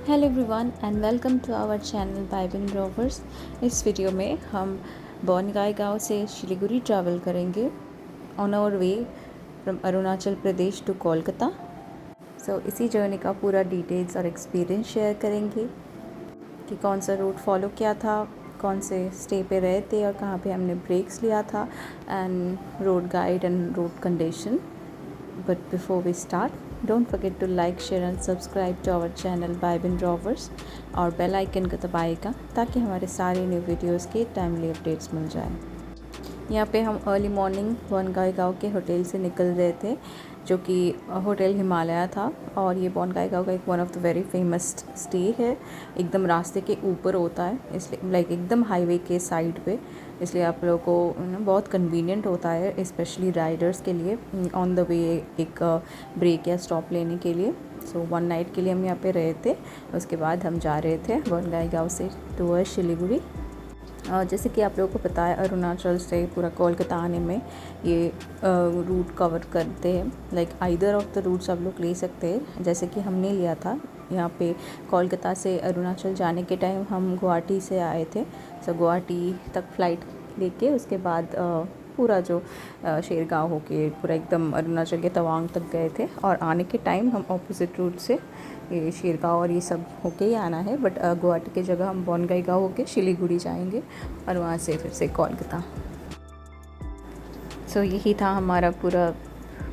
Hello everyone and welcome to our channel बाइबन rovers. इस video में हम बोनगाई गांव से शिलीगुड़ी ट्रैवल करेंगे on our way from Arunachal Pradesh to Kolkata. So इसी जर्नी का पूरा डिटेल्स और एक्सपीरियंस शेयर करेंगे कि कौन सा रूट फॉलो किया था, कौन से स्टे पे रहे थे और कहाँ पे हमने ब्रेक्स लिया था, and road guide and road condition. But before we start, don't forget to like, share and subscribe to our channel Bible Rovers और बेल आइकन को दबाएगा ताकि हमारे सारे न्यू वीडियोस के टाइमली अपडेट्स मिल जाए। यहाँ पे हम अर्ली मॉर्निंग बोनगाई गाँव के होटल से निकल रहे थे, जो कि होटल हिमालय था। और ये बोनगाई गाँव का एक one of the very famous stay है, एकदम रास्ते के ऊपर होता है, इसलिए लाइक एकदम हाईवे के साइड पे, इसलिए आप लोगों को बहुत कन्वीनियंट होता है, स्पेशली राइडर्स के लिए ऑन द वे एक ब्रेक या स्टॉप लेने के लिए। सो 1 नाइट के लिए हम यहाँ पे रहे थे। उसके बाद हम जा रहे थे बोनगाई गाँव से टूवर्ड शिलीगुड़ी। जैसे कि आप लोगों को पता है, अरुणाचल से पूरा कोलकाता आने में ये रूट कवर करते हैं। Like either of the routes आप लोग ले सकते हैं, जैसे कि हमने लिया था यहाँ पे कोलकाता से अरुणाचल जाने के टाइम हम गुवाहाटी से आए थे। सो गुवाहाटी तक फ़्लाइट लेके उसके बाद पूरा जो शेरगांव होके पूरा एकदम अरुणाचल के तवांग तक गए थे। और आने के टाइम हम ऑपोजिट रूट से ये शेरगांव और ये सब होके ही आना है, बट गुवाहाटी की जगह हम बोनगाई गाँव होके शिलीगुड़ी जाएंगे और वहाँ से फिर से कोलकाता। सो यही था हमारा पूरा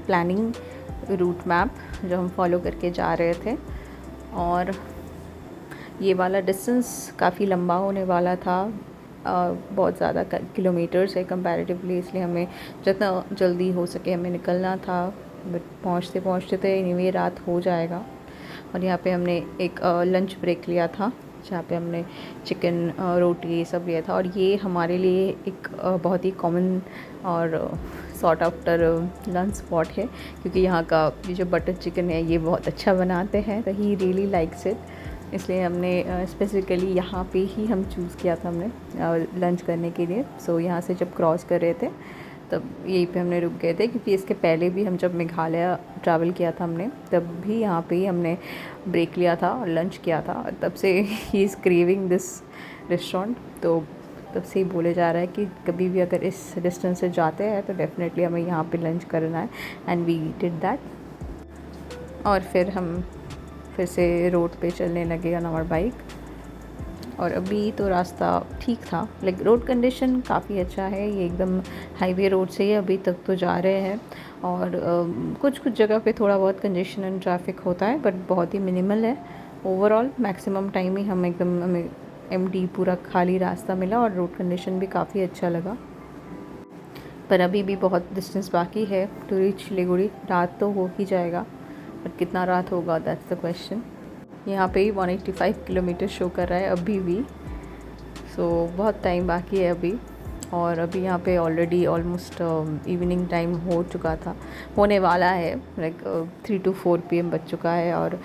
प्लानिंग रूट मैप जो हम फॉलो करके जा रहे थे। और ये वाला डिस्टेंस काफ़ी लंबा होने वाला था, बहुत ज़्यादा किलोमीटर्स है कंपैरेटिवली, इसलिए हमें जितना जल्दी हो सके हमें निकलना था। बट पहुँचते पहुँचते तो एनीवे रात हो जाएगा। और यहाँ पे हमने एक लंच ब्रेक लिया था, जहाँ पे हमने चिकन रोटी ये सब लिया था। और ये हमारे लिए एक बहुत ही कॉमन और सॉर्ट आफ्टर लंच स्पॉट है, क्योंकि यहाँ का ये जो बटर चिकन है ये बहुत अच्छा बनाते हैं, तो ही रियली लाइक्स इट। इसलिए हमने स्पेसिफिकली यहाँ पे ही हम चूज़ किया था हमने लंच करने के लिए। सो यहाँ से जब क्रॉस कर रहे थे तब यहीं पे हमने रुक गए थे, क्योंकि इसके पहले भी हम जब मेघालय ट्रैवल किया था हमने, तब भी यहाँ पे ही हमने ब्रेक लिया था और लंच किया था। तब से he is craving this restaurant, तो तब से ही बोले जा रहा है कि कभी भी अगर इस डिस्टेंस से जाते हैं तो डेफिनेटली हमें यहाँ पे लंच करना है, एंड वी डिड दैट। और फिर हम फिर से रोड पे चलने लगे ऑन आवर बाइक। और अभी तो रास्ता ठीक था, लाइक रोड कंडीशन काफ़ी अच्छा है, ये एकदम हाईवे रोड से ही अभी तक तो जा रहे हैं। और कुछ कुछ जगह पे थोड़ा बहुत कंजेशन एंड ट्रैफिक होता है, बट बहुत ही मिनिमल है। ओवरऑल मैक्सिमम टाइम ही हमें एम्प्टी पूरा खाली रास्ता मिला और रोड कंडीशन भी काफ़ी अच्छा लगा। पर अभी भी बहुत डिस्टेंस बाकी है टू रीच शिलीगुड़ी। रात तो हो ही जाएगा, बट कितना रात होगा दैट्स द क्वेश्चन। यहाँ पे ही 185 किलोमीटर शो कर रहा है अभी भी, सो बहुत टाइम बाकी है अभी। और अभी यहाँ पे ऑलरेडी ऑलमोस्ट इवनिंग टाइम हो चुका था, होने वाला है, लाइक 3 to 4 PM बज चुका है। और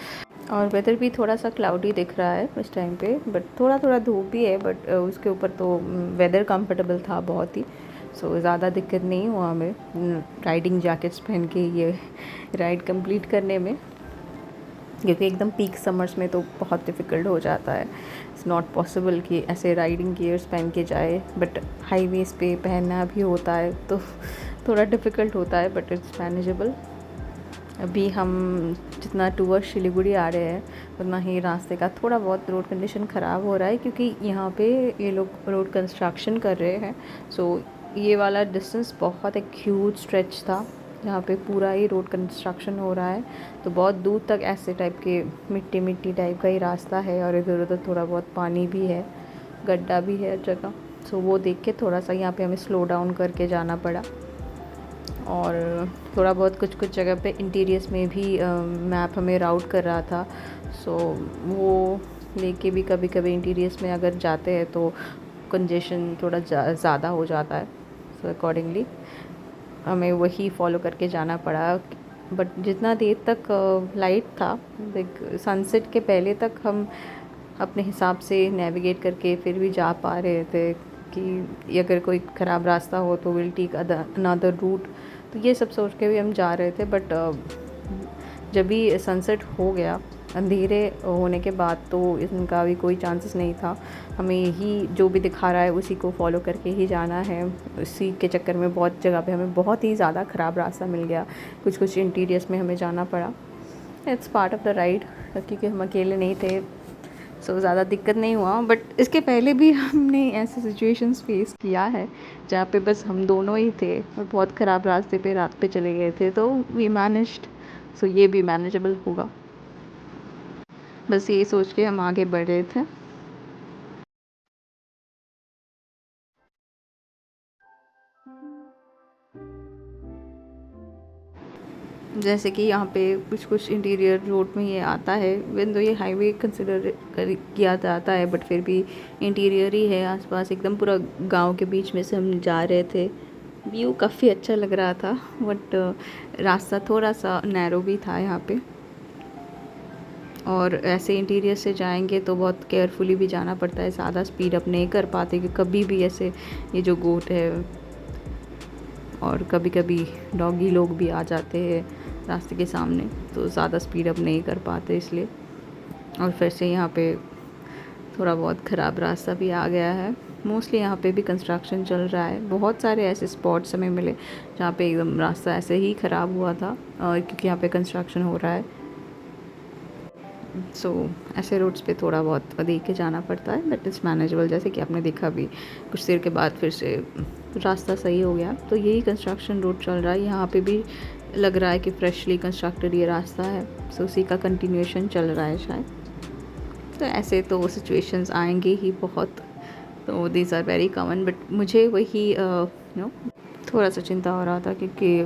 वेदर भी थोड़ा सा क्लाउडी दिख रहा है इस टाइम पे, बट थोड़ा थोड़ा धूप भी है, बट उसके ऊपर तो वेदर कंफर्टेबल था बहुत ही। सो ज़्यादा दिक्कत नहीं हुआ हमें राइडिंग जैकेट्स पहन के ये राइड कंप्लीट करने में, क्योंकि एकदम पीक समर्स में तो बहुत डिफ़िकल्ट हो जाता है। इट्स नॉट पॉसिबल कि ऐसे राइडिंग गियर्स पहन के जाए, बट हाईवेज़ पे पहनना भी होता है तो थोड़ा डिफ़िकल्ट होता है, बट इट्स मैनेजेबल। अभी हम जितना टूवर्ड शिलीगुड़ी आ रहे हैं उतना ही रास्ते का थोड़ा बहुत रोड कंडीशन ख़राब हो रहा है, क्योंकि यहाँ पे ये लोग रोड कंस्ट्रक्शन कर रहे हैं। सो ये वाला डिस्टेंस बहुत एक ह्यूज स्ट्रेच था, यहाँ पे पूरा ही रोड कंस्ट्रक्शन हो रहा है, तो बहुत दूर तक ऐसे टाइप के मिट्टी मिट्टी टाइप का ही रास्ता है। और इधर उधर थोड़ा बहुत पानी भी है, गड्ढा भी है जगह। सो वो देख के थोड़ा सा यहाँ पे हमें स्लो डाउन करके जाना पड़ा। और थोड़ा बहुत कुछ कुछ जगह पे इंटीरियर्स में भी मैप हमें राउट कर रहा था, सो वो लेके भी कभी कभी इंटीरियर्स में अगर जाते हैं तो कंजेशन थोड़ा ज़्यादा हो जाता है। सो अकॉर्डिंगली हमें वही फॉलो करके जाना पड़ा। बट जितना देर तक लाइट था, लाइक सनसेट के पहले तक हम अपने हिसाब से नेविगेट करके फिर भी जा पा रहे थे, कि अगर कोई ख़राब रास्ता हो तो विल टेक अनदर रूट, तो ये सब सोच के भी हम जा रहे थे। बट जब भी सनसेट हो गया अंधेरे होने के बाद तो इनका भी कोई चांसेस नहीं था। हमें यही जो भी दिखा रहा है उसी को फॉलो करके ही जाना है। उसी के चक्कर में बहुत जगह पे हमें बहुत ही ज़्यादा ख़राब रास्ता मिल गया, कुछ कुछ इंटीरियर्स में हमें जाना पड़ा। It's part of the ride, क्योंकि हम अकेले नहीं थे, सो ज़्यादा दिक्कत नहीं हुआ। बट इसके पहले भी हमने ऐसे सिचुएशंस फेस किया है जहाँ पे बस हम दोनों ही थे और बहुत ख़राब रास्ते पे रात पे चले गए थे, तो वी मैनेज्ड। सो ये भी मैनेजेबल होगा, बस ये सोच के हम आगे बढ़ रहे थे। जैसे कि यहाँ पे कुछ कुछ इंटीरियर रोड में ये आता है, इवन दो ये हाईवे कंसिडर किया जाता है, बट फिर भी इंटीरियर ही है आसपास। एकदम पूरा गांव के बीच में से हम जा रहे थे। व्यू काफ़ी अच्छा लग रहा था, बट रास्ता थोड़ा सा नैरो भी था यहाँ पे। और ऐसे इंटीरियर से जाएंगे तो बहुत केयरफुली भी जाना पड़ता है, ज़्यादा स्पीड अप नहीं कर पाते कि कभी भी ऐसे ये जो गोट है और कभी कभी डॉगी लोग भी आ जाते हैं रास्ते के सामने, तो ज़्यादा स्पीड अप नहीं कर पाते इसलिए। और फिर से यहाँ पे थोड़ा बहुत ख़राब रास्ता भी आ गया है। मोस्टली यहाँ पे भी कंस्ट्रक्शन चल रहा है। बहुत सारे ऐसे स्पॉट्स हमें मिले जहाँ पे एकदम रास्ता ऐसे ही ख़राब हुआ था, और क्योंकि यहाँ पे कंस्ट्रक्शन हो रहा है। सो ऐसे रोड्स पे थोड़ा बहुत देख के जाना पड़ता है, बट इट्स मैनेजेबल। जैसे कि आपने देखा भी कुछ देर के बाद फिर से रास्ता सही हो गया। तो यही कंस्ट्रक्शन रोड चल रहा है, यहाँ पे भी लग रहा है कि फ्रेशली कंस्ट्रक्टेड ये रास्ता है। सो उसी का कंटिन्यूएशन चल रहा है शायद। तो ऐसे तो सिचुएशंस आएंगे ही बहुत, तो these are very common. But मुझे वही नो थोड़ा सा चिंता हो रहा था, क्योंकि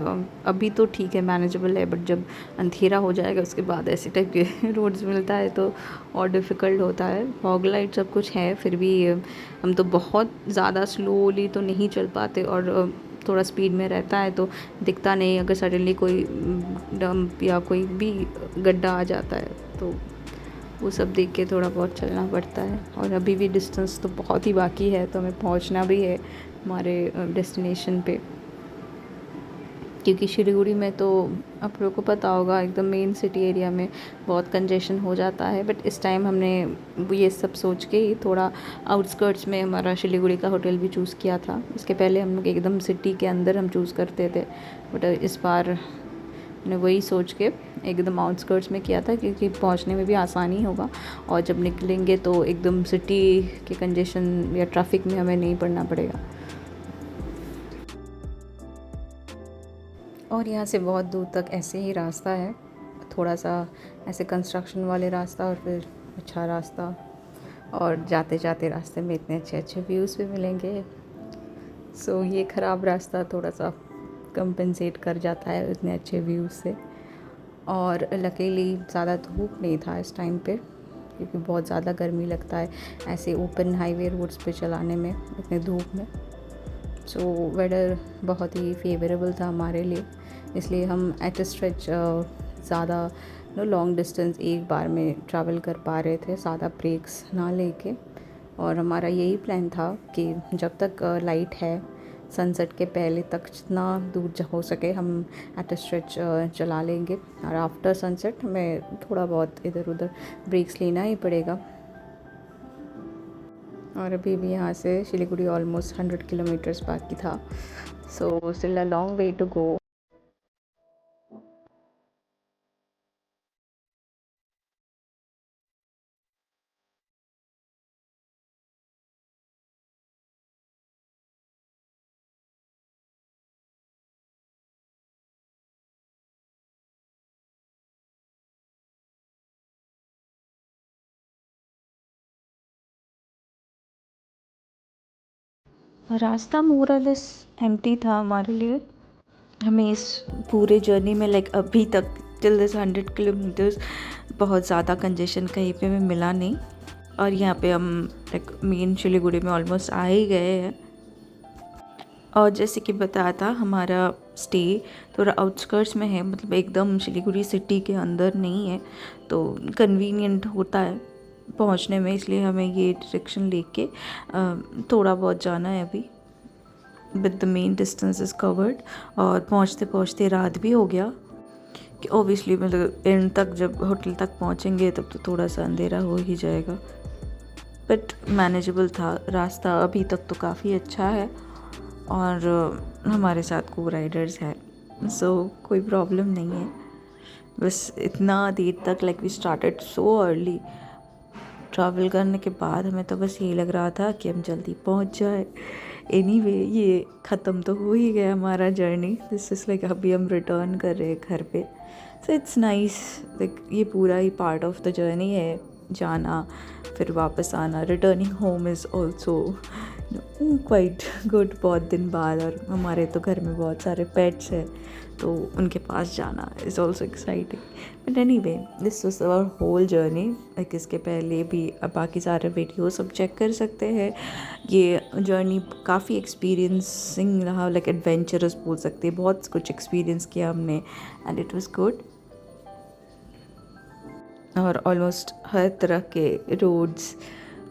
अभी तो ठीक है, मैनेजेबल है, बट जब अंधेरा हो जाएगा उसके बाद ऐसे टाइप के रोड्स मिलता है तो और डिफ़िकल्ट होता है। फॉग लाइट सब कुछ है, फिर भी हम तो बहुत ज़्यादा स्लोली तो नहीं चल पाते, और थोड़ा स्पीड में रहता है तो दिखता नहीं अगर सडनली कोई डंप या कोई भी गड्ढा आ जाता है, तो वो सब देख के थोड़ा बहुत चलना पड़ता है। और अभी भी डिस्टेंस तो बहुत ही बाकी है, तो हमें पहुंचना भी है हमारे डेस्टिनेशन पे। क्योंकि शिलीगुड़ी में तो आप लोगों को पता होगा एकदम मेन सिटी एरिया में बहुत कंजेशन हो जाता है। बट इस टाइम हमने ये सब सोच के ही थोड़ा आउटस्कर्ट्स में हमारा शिलीगुड़ी का होटल भी चूज़ किया था। इसके पहले हम लोग एकदम सिटी के अंदर हम चूज़ करते थे, बट इस बार ने वही सोच के एकदम आउटस्कर्ट्स में किया था, क्योंकि पहुंचने में भी आसानी होगा, और जब निकलेंगे तो एकदम सिटी के कंजेशन या ट्रैफिक में हमें नहीं पड़ना पड़ेगा। और यहाँ से बहुत दूर तक ऐसे ही रास्ता है, थोड़ा सा ऐसे कंस्ट्रक्शन वाले रास्ता और फिर अच्छा रास्ता, और जाते जाते रास्ते में इतने अच्छे अच्छे व्यूज़ भी मिलेंगे। सो ये ख़राब रास्ता थोड़ा सा कंपनसेट कर जाता है इतने अच्छे व्यूज़ से। और लकीली ज़्यादा धूप नहीं था इस टाइम पे, क्योंकि बहुत ज़्यादा गर्मी लगता है ऐसे ओपन हाईवे रोड्स पे चलाने में इतने धूप में। सो वेदर बहुत ही फेवरेबल था हमारे लिए, इसलिए हम एट अ स्ट्रेच ज़्यादा लॉन्ग डिस्टेंस एक बार में ट्रैवल कर पा रहे थे, ज़्यादा ब्रेक्स ना लेके। और हमारा यही प्लान था कि जब तक लाइट है सनसेट के पहले तक जितना दूर हो सके हम एट अ स्ट्रेच चला लेंगे, और आफ्टर सनसेट हमें थोड़ा बहुत इधर उधर ब्रेक्स लेना ही पड़ेगा। और अभी भी यहाँ से शिलीगुड़ी ऑलमोस्ट 100 किलोमीटर्स बाकी था, so still a long way to go. रास्ता मोरलेस एम्प्टी था हमारे लिए। हमें इस पूरे जर्नी में लाइक अभी तक टिल दिस 100 किलोमीटर्स बहुत ज़्यादा कंजेशन कहीं पे भी मिला नहीं। और यहाँ पे हम लाइक मेन शिलीगुड़ी में ऑलमोस्ट आ ही गए हैं। और जैसे कि बताया था हमारा स्टे थोड़ा आउटस्कर्ट्स में है, मतलब एकदम शिलीगुड़ी सिटी के अंदर नहीं है, तो कन्वीनियंट होता है पहुँचने में, इसलिए हमें ये डायरेक्शन लेके थोड़ा बहुत जाना है अभी। But the main distance is covered, और पहुँचते पहुँचते रात भी हो गया। कि ऑब्वियसली मतलब एंड तक जब होटल तक पहुँचेंगे तब तो थोड़ा सा अंधेरा हो ही जाएगा, बट मैनेजेबल था। रास्ता अभी तक तो काफ़ी अच्छा है और हमारे साथ को राइडर्स है, सो कोई प्रॉब्लम नहीं है। बस इतना देर तक like we started so early, travel करने के बाद हमें तो बस यही लग रहा था कि हम जल्दी पहुंच जाए। एनीवे ये ख़त्म तो हो ही गया हमारा जर्नी। दिस इज़ लाइक अभी हम रिटर्न कर रहे हैं घर पे। सो इट्स नाइस, लाइक ये पूरा ही पार्ट ऑफ द जर्नी है, जाना फिर वापस आना। Returning home is also quite good, बहुत दिन बाद। और हमारे तो घर में बहुत सारे पेट्स हैं तो उनके पास जाना is also exciting. But anyway this was our whole journey. Like इसके पहले भी बाकी सारे वीडियो सब चेक कर सकते हैं। ये जर्नी काफ़ी एक्सपीरियंसिंग रहा, लाइक एडवेंचरस बोल सकते हैं। बहुत कुछ एक्सपीरियंस किया हमने एंड इट वाज गुड। और ऑलमोस्ट हर तरह के roads,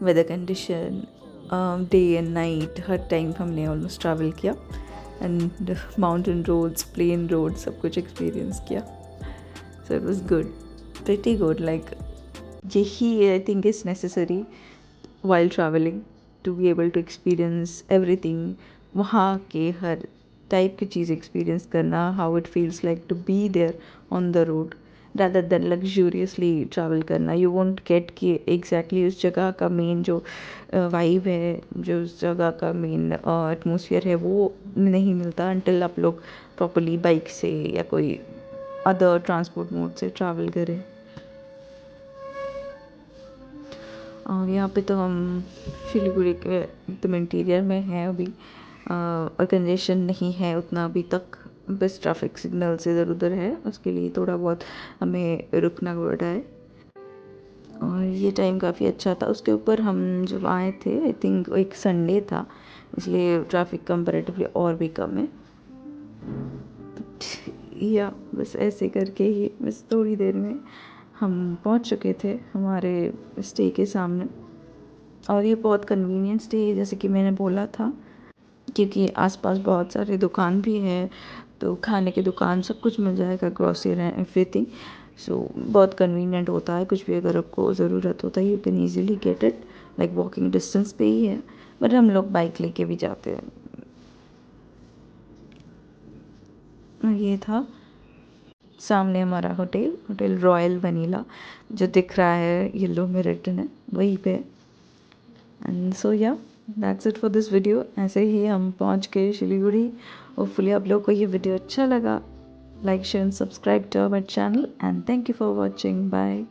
weather condition, day and night, हर टाइम हमने ऑलमोस्ट ट्रैवल किया and mountain roads, plain roads, सब कुछ एक्सपीरियंस किया। So it was good, pretty good. Like यही I think is necessary while traveling to be able to experience everything। वहाँ के हर type की चीज़ एक्सपीरियंस करना, how it feels like to be there on the road rather than luxuriously travel करना। you won't get कि exactly उस जगह का main जो वाइब है, जो उस जगह का मेन एटमोसफियर है, वो नहीं मिलता until आप लोग प्रॉपरली बाइक से या कोई अदर ट्रांसपोर्ट मोड से ट्रैवल करें। और यहाँ पे तो हम सिलीगुड़ी के एकदम इंटीरियर में हैं अभी, और कंजेशन नहीं है उतना अभी तक। बस ट्रैफिक सिग्नल्स इधर उधर है, उसके लिए थोड़ा बहुत हमें रुकना पड़ रहा है। और ये टाइम काफ़ी अच्छा था। उसके ऊपर हम जब आए थे आई थिंक एक संडे था, इसलिए ट्रैफिक कंपैरेटिवली और भी कम है। या बस ऐसे करके ही बस थोड़ी देर में हम पहुंच चुके थे हमारे स्टे के सामने। और ये बहुत कन्वीनियंट स्टे है, जैसे कि मैंने बोला था, क्योंकि आसपास बहुत सारे दुकान भी हैं, तो खाने की दुकान सब कुछ मिल जाएगा, ग्रॉसरी एवरीथिंग। सो बहुत कन्वीनियंट होता है। कुछ भी अगर आपको ज़रूरत होता है you can easily get it, like walking distance पे ही है। बट हम लोग बाइक लेके भी जाते हैं। ये था सामने हमारा होटल रॉयल वनीला, जो दिख रहा है येलो में रिटन है, वहीं पे। एंड सो या that's it for this video. ऐसे ही हम पहुंच गए सिलीगुड़ी। होपफुली आप लोग को ये वीडियो अच्छा लगा। Like share and subscribe to our channel and thank you for watching. Bye.